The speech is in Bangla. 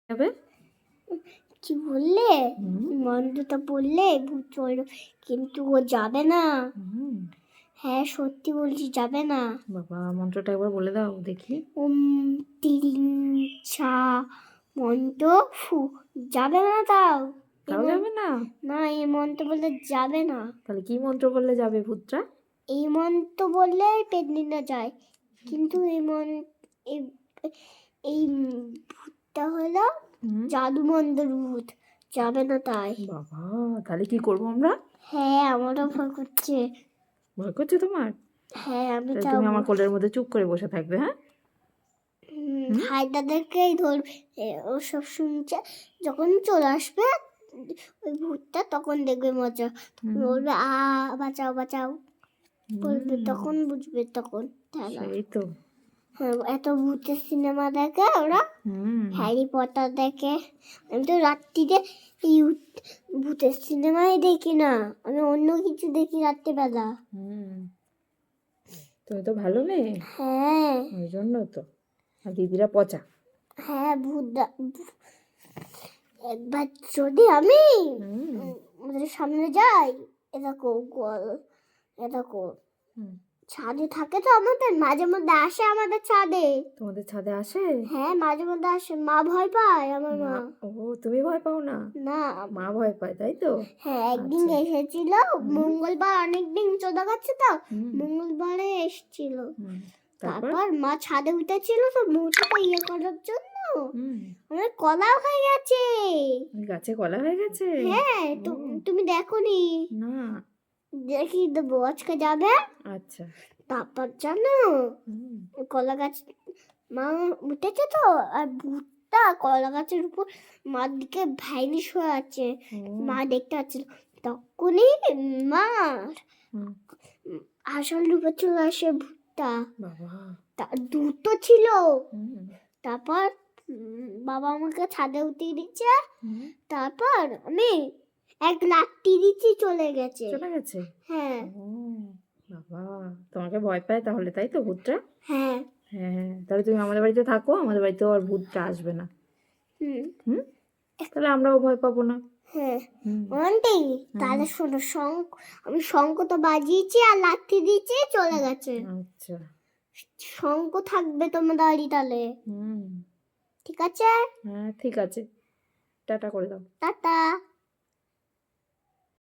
যাবে? কি বললে? হুম। মন্ত্রটা বললে ভূত চলবে, কিন্তু ও যাবে না। হুম। হ্যাঁ, সত্যি বলছি, যাবে না। বাবা, মন্ত্রটা একবার বলে দাও দেখি। ওম তিরিং ছা মন্ত্র ফু। যাবে না তাও। তাও যাবে না? না, এই মন্ত্র বললে যাবে না। তাহলে কি মন্ত্র বললে যাবে ভূতটা? এই মন্ত্র বললে পেতনিটা যায়, কিন্তু এই এই ভূতটা হলো জাদু মন্ত্রের ভূত, যাবে না তাই। বাবা, তাহলে কি করবো আমরা? হ্যাঁ, আমারও ভয় করছে। ভয় করছে তোমার? হ্যাঁ, আমি তাহলে তুমি যাবো। আমার কোলের মধ্যে চুপ করে বসে থাকবে, হ্যাঁ? হায়দাদেরকেই ধরবে। ও সব শুনছে, যখন চলে আসবে ওই ভূতটা, তখন দেখবে মজা। বলবে আ বাঁচাও বাঁচাও বলবে, তখন বুঝবে, তখন খেলা। সেই তো। হ্যাঁ, এত ভূতের সিনেমা দেখে ওরা, হ্যারি পটার দেখে। আমি তো রাত্রিতে এই ভূতের সিনেমাই দেখি না, আমি অন্য কিছু দেখি রাত্রিবেলা। তুমি তো ভালো মেয়ে, হ্যাঁ ওই জন্য তো। আর দিদিরা পচা। হ্যাঁ, একবার যদি আমি আমাদের সামনে যাই, এ দেখো ছাদে থাকে তো, আমাদের মাঝে মধ্যে আসে আমাদের ছাদে। তোমাদের ছাদে আসে? হ্যাঁ, মাঝে মধ্যে আসে। মা ভয় পায়, আমার মা। ও, তুমি ভয় পাও না? না, মা ভয় পায়, তাই তো? হ্যাঁ, একদিন এসেছিল মঙ্গলবার, অনেকদিন চোদা খাচ্ছে তো, মঙ্গলবারে এসেছিল। তারপর মা ছাদে উঠেছিল তো মুছিটা ইয়ে করার জন্য, আমার কলাও হয়ে গেছে। গাছে কলা হয়ে গেছে? হ্যাঁ, তুমি দেখোনি? না। দেখি দেবো, আজকে যাবে। আচ্ছা। তারপর জানো, কলা গাছ মা উঠেছে তো, আর ভূতটা কলা গাছের উপর মার দিকে ভাইনিস হয়ে আছে। মা দেখতে পাচ্ছিল, তখনই মা আসল রূপে চলে আসে ভূতটা। দুটো ছিল। তারপর বাবা আমাকে ছাদে উঠিয়ে দিচ্ছে, তারপর আমি এক লাঠি দিচ্ছি, চলে গেছে। হ্যাঁ। বাবা, তোমাকে ভয় পায় তাহলে, তাই তো ভূতটা? হ্যাঁ। হ্যাঁ, তাহলে তুমি আমাদের বাড়িতে থাকো, আমাদের বাড়িতেও আর ভূতটা আসবে না। তাহলে আমরাও ভয় পাবো না। হ্যাঁ, আন্টি, তাহলে শোনো, আমি শঙ্খ তো বাজিয়েছি আর লাঠি দিয়েছি, চলে গেছে। আচ্ছা। শঙ্খ থাকবে তোমার বাড়ি তাহলে। ঠিক আছে? হ্যাঁ, ঠিক আছে। টাটা করে দাও। টাটা।